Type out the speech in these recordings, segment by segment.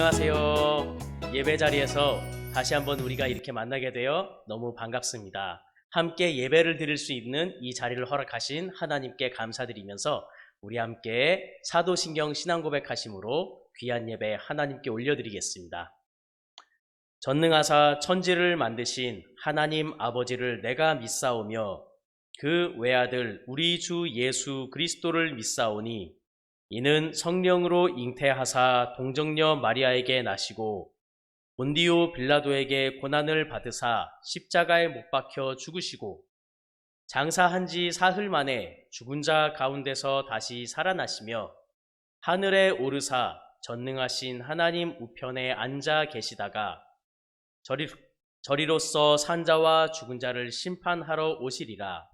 안녕하세요. 예배 자리에서 다시 한번 우리가 이렇게 만나게 되어 너무 반갑습니다. 함께 예배를 드릴 수 있는 이 자리를 허락하신 하나님께 감사드리면서 우리 함께 사도신경 신앙고백하심으로 귀한 예배 하나님께 올려드리겠습니다. 전능하사 천지를 만드신 하나님 아버지를 내가 믿사오며 그 외아들 우리 주 예수 그리스도를 믿사오니 이는 성령으로 잉태하사 동정녀 마리아에게 나시고 본디오 빌라도에게 고난을 받으사 십자가에 못 박혀 죽으시고 장사한 지 사흘 만에 죽은 자 가운데서 다시 살아나시며 하늘에 오르사 전능하신 하나님 우편에 앉아 계시다가 저리로서 산자와 죽은 자를 심판하러 오시리라.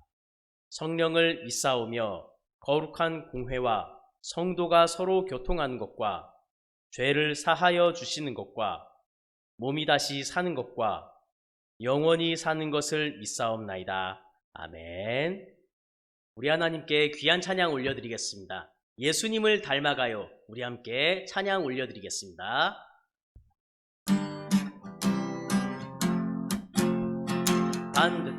성령을 믿사오며 거룩한 공회와 성도가 서로 교통하는 것과 죄를 사하여 주시는 것과 몸이 다시 사는 것과 영원히 사는 것을 믿사옵나이다. 아멘. 우리 하나님께 귀한 찬양 올려드리겠습니다. 예수님을 닮아가요. 우리 함께 찬양 올려드리겠습니다.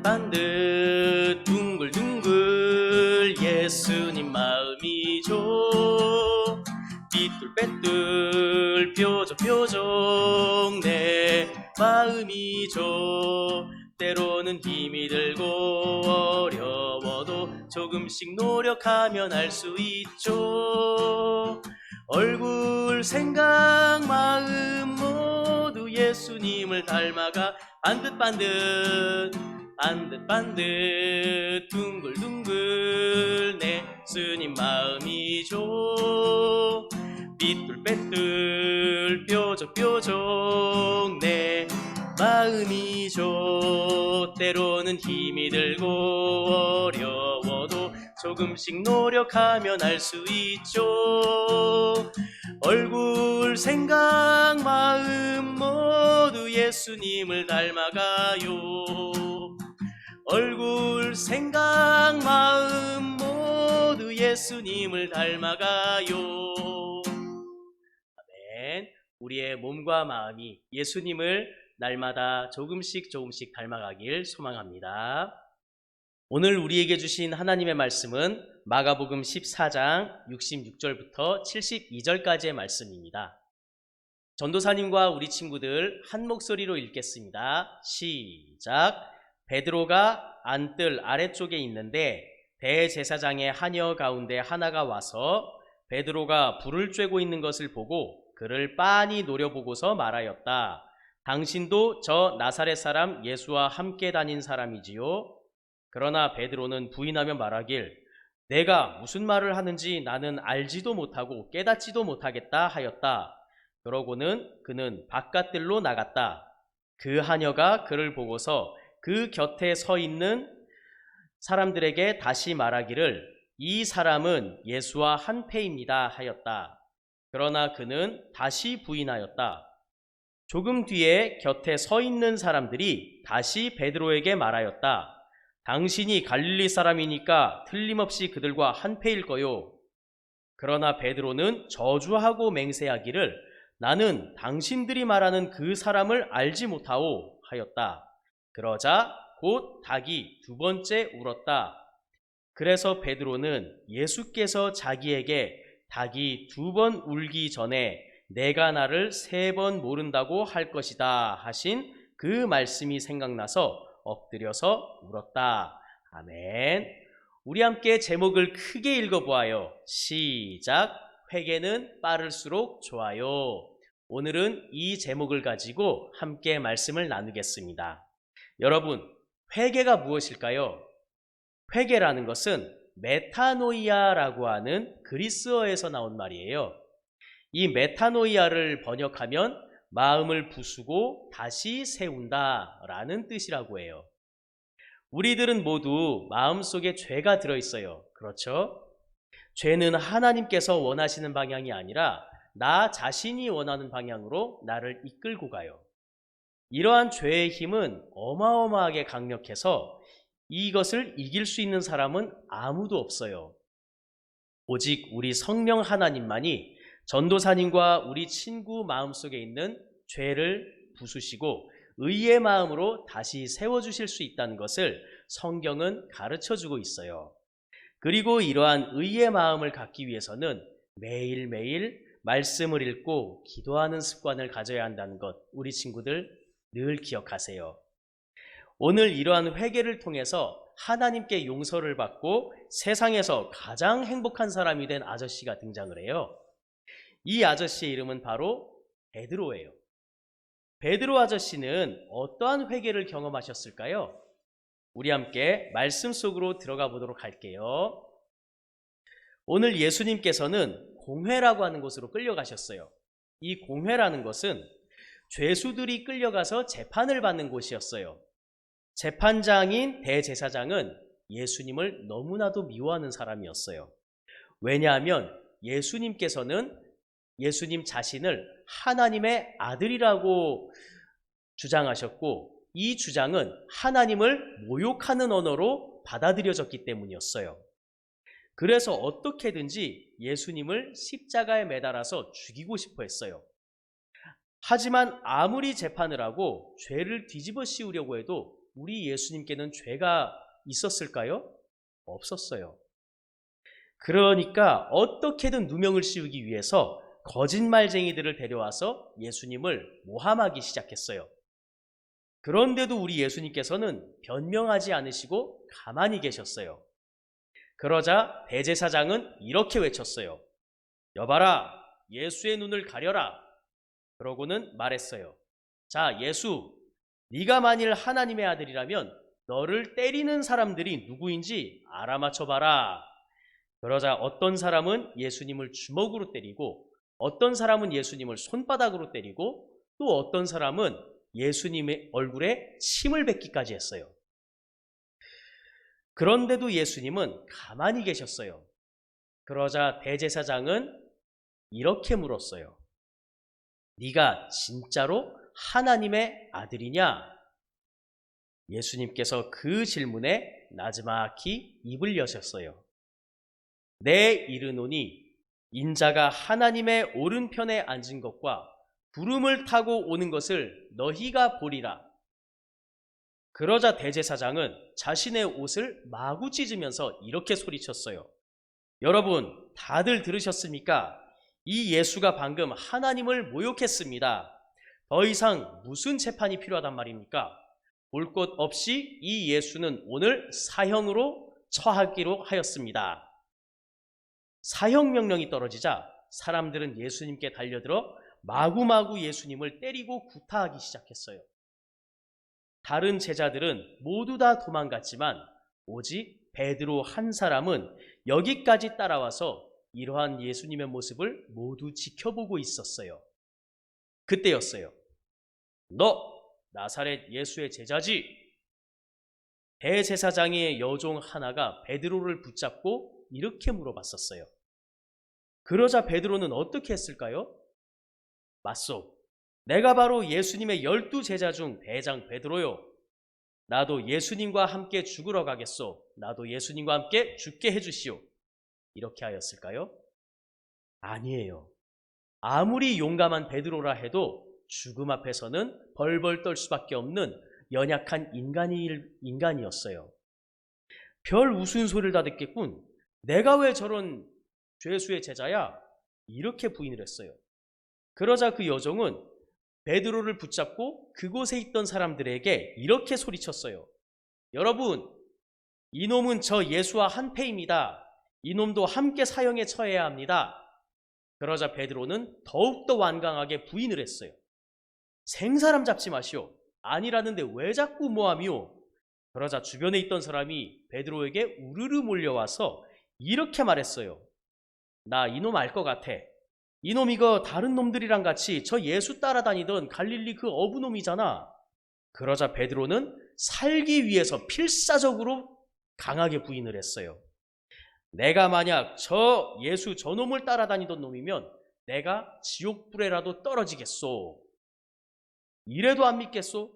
반듯반듯 둥글둥글 예수님 마음이죠. 삐뚤빼뚤 뾰족뾰족 내 마음이죠. 때로는 힘이 들고 어려워도 조금씩 노력하면 할 수 있죠. 얼굴 생각 마음 모두 예수님을 닮아가 반듯반듯 반듯반듯 둥글둥글 내 예수님 마음이죠. 삐뚤빼뚤 뾰족뾰족 내 마음이죠. 때로는 힘이 들고 어려워도 조금씩 노력하면 할 수 있죠. 얼굴 생각 마음 모두 예수님을 닮아가요. 얼굴 생각 마음 모두 예수님을 닮아가요. 아멘. 우리의 몸과 마음이 예수님을 날마다 조금씩 닮아가길 소망합니다. 오늘 우리에게 주신 하나님의 말씀은 마가복음 14장 66절부터 72절까지의 말씀입니다. 전도사님과 우리 친구들 한 목소리로 읽겠습니다. 시작. 베드로가 안뜰 아래쪽에 있는데 대제사장의 하녀 가운데 하나가 와서 베드로가 불을 쬐고 있는 것을 보고 그를 빤히 노려보고서 말하였다. 당신도 저 나사렛 사람 예수와 함께 다닌 사람이지요? 그러나 베드로는 부인하며 말하길 내가 무슨 말을 하는지 나는 알지도 못하고 깨닫지도 못하겠다 하였다. 그러고는 그는 바깥들로 나갔다. 그 하녀가 그를 보고서 그 곁에 서 있는 사람들에게 다시 말하기를 이 사람은 예수와 한패입니다 하였다. 그러나 그는 다시 부인하였다. 조금 뒤에 곁에 서 있는 사람들이 다시 베드로에게 말하였다. 당신이 갈릴리 사람이니까 틀림없이 그들과 한패일 거요. 그러나 베드로는 저주하고 맹세하기를 나는 당신들이 말하는 그 사람을 알지 못하오 하였다. 그러자 곧 닭이 두 번째 울었다. 그래서 베드로는 예수께서 자기에게 닭이 두 번 울기 전에 내가 나를 세 번 모른다고 할 것이다 하신 그 말씀이 생각나서 엎드려서 울었다. 아멘. 우리 함께 제목을 크게 읽어보아요. 시작. 회개는 빠를수록 좋아요. 오늘은 이 제목을 가지고 함께 말씀을 나누겠습니다. 여러분, 회개가 무엇일까요? 회개라는 것은 메타노이아라고 하는 그리스어에서 나온 말이에요. 이 메타노이아를 번역하면 마음을 부수고 다시 세운다 라는 뜻이라고 해요. 우리들은 모두 마음속에 죄가 들어있어요. 그렇죠? 죄는 하나님께서 원하시는 방향이 아니라 나 자신이 원하는 방향으로 나를 이끌고 가요. 이러한 죄의 힘은 어마어마하게 강력해서 이것을 이길 수 있는 사람은 아무도 없어요. 오직 우리 성령 하나님만이 전도사님과 우리 친구 마음속에 있는 죄를 부수시고 의의 마음으로 다시 세워주실 수 있다는 것을 성경은 가르쳐주고 있어요. 그리고 이러한 의의 마음을 갖기 위해서는 매일매일 말씀을 읽고 기도하는 습관을 가져야 한다는 것, 우리 친구들 늘 기억하세요. 오늘 이러한 회개를 통해서 하나님께 용서를 받고 세상에서 가장 행복한 사람이 된 아저씨가 등장을 해요. 이 아저씨의 이름은 바로 베드로예요. 베드로 아저씨는 어떠한 회개를 경험하셨을까요? 우리 함께 말씀 속으로 들어가 보도록 할게요. 오늘 예수님께서는 공회라고 하는 곳으로 끌려가셨어요. 이 공회라는 것은 죄수들이 끌려가서 재판을 받는 곳이었어요. 재판장인 대제사장은 예수님을 너무나도 미워하는 사람이었어요. 왜냐하면 예수님께서는 예수님 자신을 하나님의 아들이라고 주장하셨고, 이 주장은 하나님을 모욕하는 언어로 받아들여졌기 때문이었어요. 그래서 어떻게든지 예수님을 십자가에 매달아서 죽이고 싶어 했어요. 하지만 아무리 재판을 하고 죄를 뒤집어 씌우려고 해도 우리 예수님께는 죄가 있었을까요? 없었어요. 그러니까 어떻게든 누명을 씌우기 위해서 거짓말쟁이들을 데려와서 예수님을 모함하기 시작했어요. 그런데도 우리 예수님께서는 변명하지 않으시고 가만히 계셨어요. 그러자 대제사장은 이렇게 외쳤어요. 여봐라, 예수의 눈을 가려라. 그러고는 말했어요. 자, 예수, 네가 만일 하나님의 아들이라면 너를 때리는 사람들이 누구인지 알아맞혀봐라. 그러자 어떤 사람은 예수님을 주먹으로 때리고, 어떤 사람은 예수님을 손바닥으로 때리고, 또 어떤 사람은 예수님의 얼굴에 침을 뱉기까지 했어요. 그런데도 예수님은 가만히 계셨어요. 그러자 대제사장은 이렇게 물었어요. 네가 진짜로 하나님의 아들이냐? 예수님께서 그 질문에 나지막히 입을 여셨어요. 내 이르노니 인자가 하나님의 오른편에 앉은 것과 구름을 타고 오는 것을 너희가 보리라. 그러자 대제사장은 자신의 옷을 마구 찢으면서 이렇게 소리쳤어요. 여러분, 다들 들으셨습니까? 이 예수가 방금 하나님을 모욕했습니다. 더 이상 무슨 재판이 필요하단 말입니까? 볼 것 없이 이 예수는 오늘 사형으로 처하기로 하였습니다. 사형 명령이 떨어지자 사람들은 예수님께 달려들어 마구마구 예수님을 때리고 구타하기 시작했어요. 다른 제자들은 모두 다 도망갔지만 오직 베드로 한 사람은 여기까지 따라와서 이러한 예수님의 모습을 모두 지켜보고 있었어요. 그때였어요. 너 나사렛 예수의 제자지? 대제사장의 여종 하나가 베드로를 붙잡고 이렇게 물어봤었어요. 그러자 베드로는 어떻게 했을까요? 맞소. 내가 바로 예수님의 12제자 중 대장 베드로요. 나도 예수님과 함께 죽으러 가겠소. 나도 예수님과 함께 죽게 해주시오. 이렇게 하였을까요? 아니에요. 아무리 용감한 베드로라 해도 죽음 앞에서는 벌벌 떨 수밖에 없는 연약한 인간이었어요. 별 웃은 소리를 다 듣겠군. 내가 왜 저런 죄수의 제자야? 이렇게 부인을 했어요. 그러자 그 여종은 베드로를 붙잡고 그곳에 있던 사람들에게 이렇게 소리쳤어요. 여러분, 이놈은 저 예수와 한패입니다. 이놈도 함께 사형에 처해야 합니다. 그러자 베드로는 더욱더 완강하게 부인을 했어요. 생사람 잡지 마시오. 아니라는데 왜 자꾸 모함이오? 그러자 주변에 있던 사람이 베드로에게 우르르 몰려와서 이렇게 말했어요. 나 이놈 알 것 같아. 이놈 이거 다른 놈들이랑 같이 저 예수 따라다니던 갈릴리 그 어부놈이잖아. 그러자 베드로는 살기 위해서 필사적으로 강하게 부인을 했어요. 내가 만약 저 예수 저놈을 따라다니던 놈이면 내가 지옥불에라도 떨어지겠소. 이래도 안 믿겠소?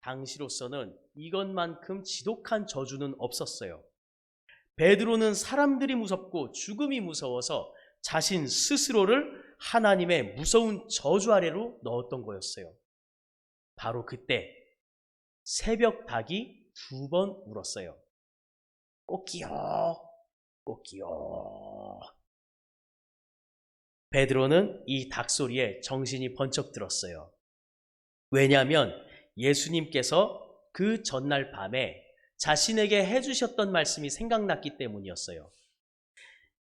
당시로서는 이것만큼 지독한 저주는 없었어요. 베드로는 사람들이 무섭고 죽음이 무서워서 자신 스스로를 하나님의 무서운 저주 아래로 넣었던 거였어요. 바로 그때 새벽 닭이 2번 울었어요. 꼬끼요, 꼬끼요. 베드로는 이 닭소리에 정신이 번쩍 들었어요. 왜냐하면 예수님께서 그 전날 밤에 자신에게 해주셨던 말씀이 생각났기 때문이었어요.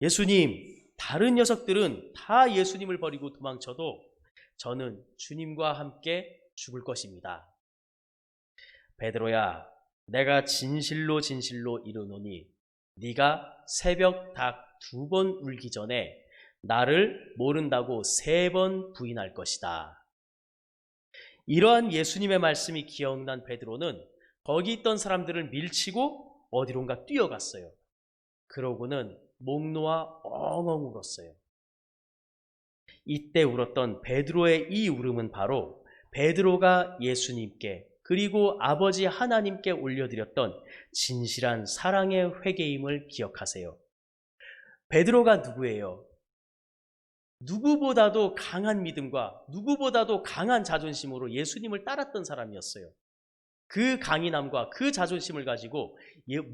예수님, 다른 녀석들은 다 예수님을 버리고 도망쳐도 저는 주님과 함께 죽을 것입니다. 베드로야, 내가 진실로 진실로 이르노니 네가 새벽 닭 2번 울기 전에 나를 모른다고 3번 부인할 것이다. 이러한 예수님의 말씀이 기억난 베드로는 거기 있던 사람들을 밀치고 어디론가 뛰어갔어요. 그러고는 목 놓아 엉엉 울었어요. 이때 울었던 베드로의 이 울음은 바로 베드로가 예수님께 그리고 아버지 하나님께 올려드렸던 진실한 사랑의 회개임을 기억하세요. 베드로가 누구예요? 누구보다도 강한 믿음과 누구보다도 강한 자존심으로 예수님을 따랐던 사람이었어요. 그 강인함과 그 자존심을 가지고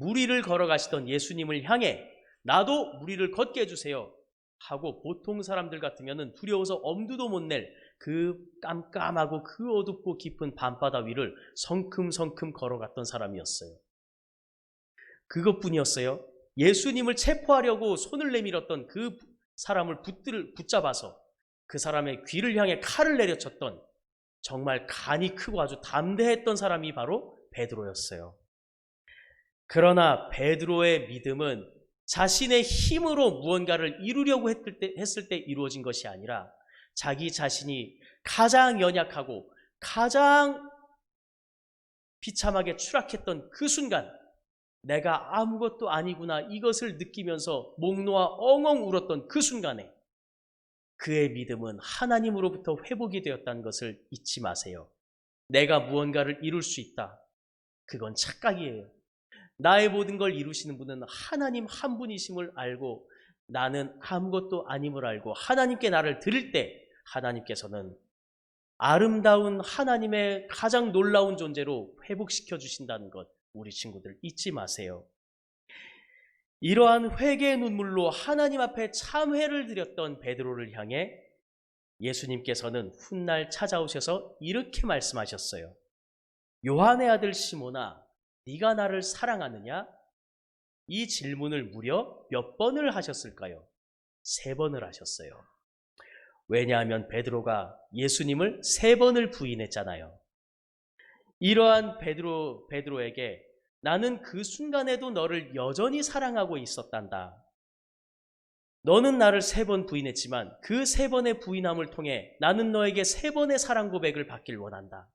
무리를 걸어가시던 예수님을 향해 나도 무리를 걷게 해주세요 하고 보통 사람들 같으면 두려워서 엄두도 못 낼 그 깜깜하고 그 어둡고 깊은 밤바다 위를 성큼성큼 걸어갔던 사람이었어요. 그것뿐이었어요. 예수님을 체포하려고 손을 내밀었던 그 사람을 붙잡아서 그 사람의 귀를 향해 칼을 내려쳤던 정말 간이 크고 아주 담대했던 사람이 바로 베드로였어요. 그러나 베드로의 믿음은 자신의 힘으로 무언가를 이루려고 했을 때 이루어진 것이 아니라 자기 자신이 가장 연약하고 가장 비참하게 추락했던 그 순간 내가 아무것도 아니구나 이것을 느끼면서 목 놓아 엉엉 울었던 그 순간에 그의 믿음은 하나님으로부터 회복이 되었다는 것을 잊지 마세요. 내가 무언가를 이룰 수 있다. 그건 착각이에요. 나의 모든 걸 이루시는 분은 하나님 한 분이심을 알고 나는 아무것도 아님을 알고 하나님께 나를 드릴 때 하나님께서는 아름다운 하나님의 가장 놀라운 존재로 회복시켜 주신다는 것 우리 친구들 잊지 마세요. 이러한 회개의 눈물로 하나님 앞에 참회를 드렸던 베드로를 향해 예수님께서는 훗날 찾아오셔서 이렇게 말씀하셨어요. 요한의 아들 시몬아, 네가 나를 사랑하느냐? 이 질문을 무려 몇 번을 하셨을까요? 3번을 하셨어요. 왜냐하면 베드로가 예수님을 3번을 부인했잖아요. 이러한 베드로에게 나는 그 순간에도 너를 여전히 사랑하고 있었단다. 너는 나를 3번 부인했지만 그 3번의 부인함을 통해 나는 너에게 3번의 사랑 고백을 받길 원한다.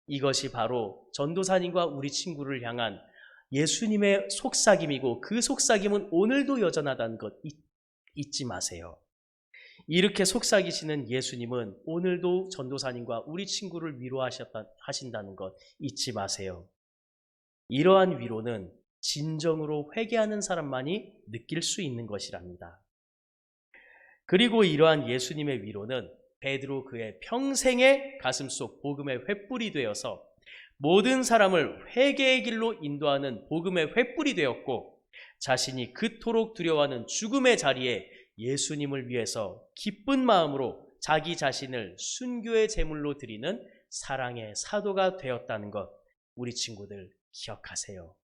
이것이 바로 전도사님과 우리 친구를 향한 예수님의 속삭임이고 그 속삭임은 오늘도 여전하다는 것 잊지 마세요. 이렇게 속삭이시는 예수님은 오늘도 전도사님과 우리 친구를 위로하신다는 것 잊지 마세요. 이러한 위로는 진정으로 회개하는 사람만이 느낄 수 있는 것이랍니다. 그리고 이러한 예수님의 위로는 베드로 그의 평생의 가슴속 복음의 횃불이 되어서 모든 사람을 회개의 길로 인도하는 복음의 횃불이 되었고 자신이 그토록 두려워하는 죽음의 자리에 예수님을 위해서 기쁜 마음으로 자기 자신을 순교의 제물로 드리는 사랑의 사도가 되었다는 것 우리 친구들 기억하세요.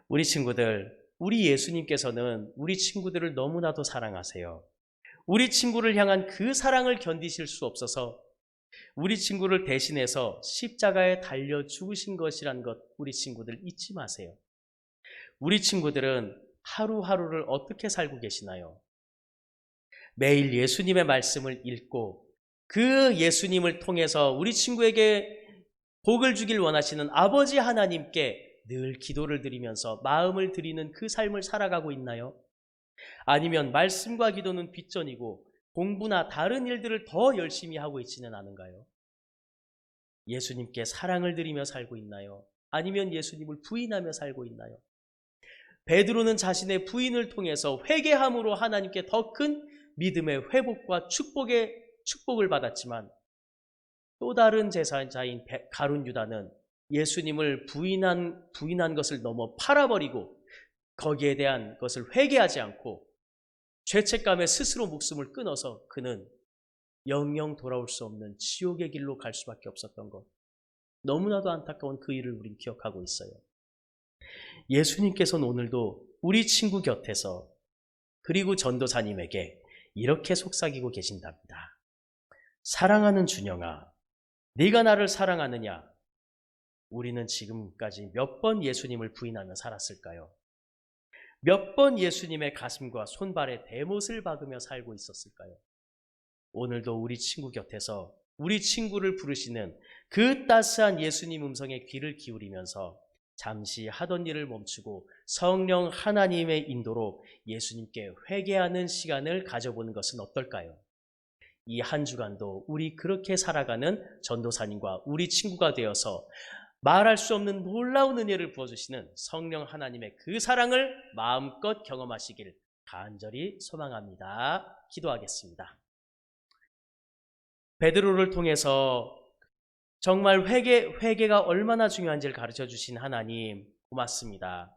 우리 친구들, 우리 예수님께서는 우리 친구들을 너무나도 사랑하세요. 우리 친구를 향한 그 사랑을 견디실 수 없어서 우리 친구를 대신해서 십자가에 달려 죽으신 것이란 것 우리 친구들 잊지 마세요. 우리 친구들은 하루하루를 어떻게 살고 계시나요? 매일 예수님의 말씀을 읽고 그 예수님을 통해서 우리 친구에게 복을 주길 원하시는 아버지 하나님께 늘 기도를 드리면서 마음을 드리는 그 삶을 살아가고 있나요? 아니면 말씀과 기도는 뒷전이고 공부나 다른 일들을 더 열심히 하고 있지는 않은가요? 예수님께 사랑을 드리며 살고 있나요? 아니면 예수님을 부인하며 살고 있나요? 베드로는 자신의 부인을 통해서 회개함으로 하나님께 더 큰 믿음의 회복과 축복을 받았지만, 또 다른 제사자인 가룟 유다는 예수님을 부인한 것을 넘어 팔아버리고 거기에 대한 것을 회개하지 않고 죄책감에 스스로 목숨을 끊어서 그는 영영 돌아올 수 없는 지옥의 길로 갈 수밖에 없었던 것, 너무나도 안타까운 그 일을 우린 기억하고 있어요. 예수님께서는 오늘도 우리 친구 곁에서, 그리고 전도사님에게 이렇게 속삭이고 계신답니다. 사랑하는 준영아, 네가 나를 사랑하느냐? 우리는 지금까지 몇 번 예수님을 부인하며 살았을까요? 몇 번 예수님의 가슴과 손발에 대못을 박으며 살고 있었을까요? 오늘도 우리 친구 곁에서 우리 친구를 부르시는 그 따스한 예수님 음성에 귀를 기울이면서 잠시 하던 일을 멈추고 성령 하나님의 인도로 예수님께 회개하는 시간을 가져보는 것은 어떨까요? 이 한 주간도 우리 그렇게 살아가는 전도사님과 우리 친구가 되어서 말할 수 없는 놀라운 은혜를 부어주시는 성령 하나님의 그 사랑을 마음껏 경험하시길 간절히 소망합니다. 기도하겠습니다. 베드로를 통해서 정말 회개가 얼마나 중요한지를 가르쳐 주신 하나님 고맙습니다.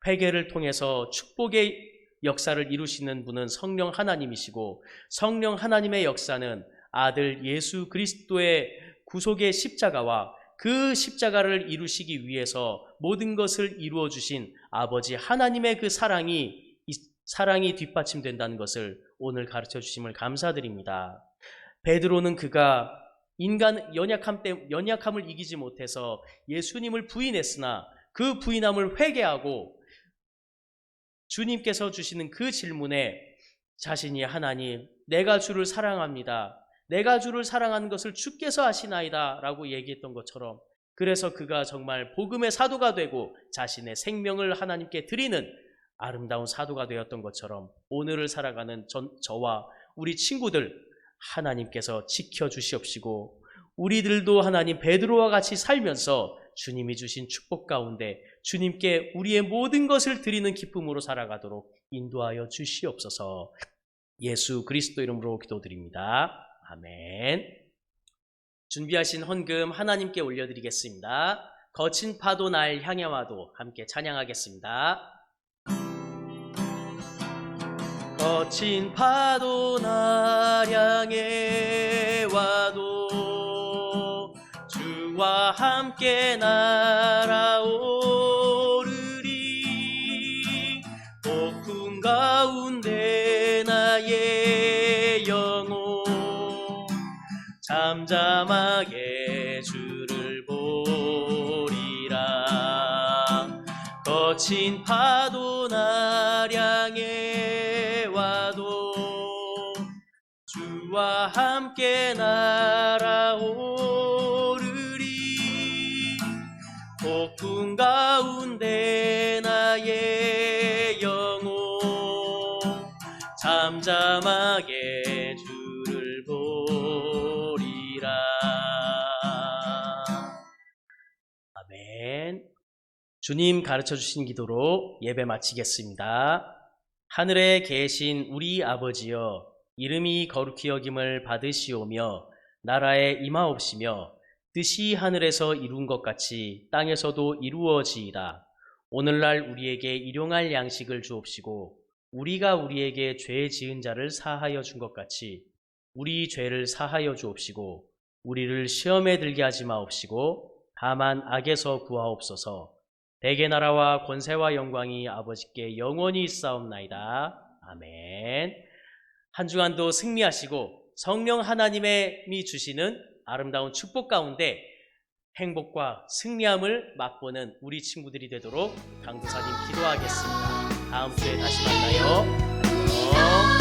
회개를 통해서 축복의 역사를 이루시는 분은 성령 하나님이시고, 성령 하나님의 역사는 아들 예수 그리스도의 구속의 십자가와 그 십자가를 이루시기 위해서 모든 것을 이루어 주신 아버지 하나님의 그 사랑이 뒷받침된다는 것을 오늘 가르쳐 주심을 감사드립니다. 베드로는 그가 인간 연약함을 이기지 못해서 예수님을 부인했으나 그 부인함을 회개하고 주님께서 주시는 그 질문에 자신이 하나님, 내가 주를 사랑합니다. 내가 주를 사랑하는 것을 주께서 아시나이다 라고 얘기했던 것처럼, 그래서 그가 정말 복음의 사도가 되고 자신의 생명을 하나님께 드리는 아름다운 사도가 되었던 것처럼, 오늘을 살아가는 저와 우리 친구들 하나님께서 지켜주시옵시고, 우리들도 하나님 베드로와 같이 살면서 주님이 주신 축복 가운데 주님께 우리의 모든 것을 드리는 기쁨으로 살아가도록 인도하여 주시옵소서. 예수 그리스도 이름으로 기도드립니다. 아멘. 준비하신 헌금 하나님께 올려드리겠습니다. 거친 파도 날 향해 와도 함께 찬양하겠습니다. 거친 파도 날 향해 와도 주와 함께 날아오르리. 폭풍 가운데 나의 영혼 잠잠하게 주를 보리라. 거친 파도 날 향해 와도 주와 함께 날아오르리. 폭풍 가운데 나의 영혼 잠잠하게 주를 보리라. 아멘. 주님 가르쳐 주신 기도로 예배 마치겠습니다. 하늘에 계신 우리 아버지여, 이름이 거룩히 여김을 받으시오며 나라에 임하옵시며 뜻이 하늘에서 이룬 것 같이 땅에서도 이루어지이다. 오늘날 우리에게 일용할 양식을 주옵시고, 우리가 우리에게 죄 지은 자를 사하여 준 것 같이 우리 죄를 사하여 주옵시고, 우리를 시험에 들게 하지 마옵시고 다만 악에서 구하옵소서. 대개 나라와 권세와 영광이 아버지께 영원히 있사옵나이다. 아멘. 한 주간도 승리하시고 성령 하나님이 주시는 아름다운 축복 가운데 행복과 승리함을 맛보는 우리 친구들이 되도록 강도사님 기도하겠습니다. 다음 주에 다시 만나요. 안녕.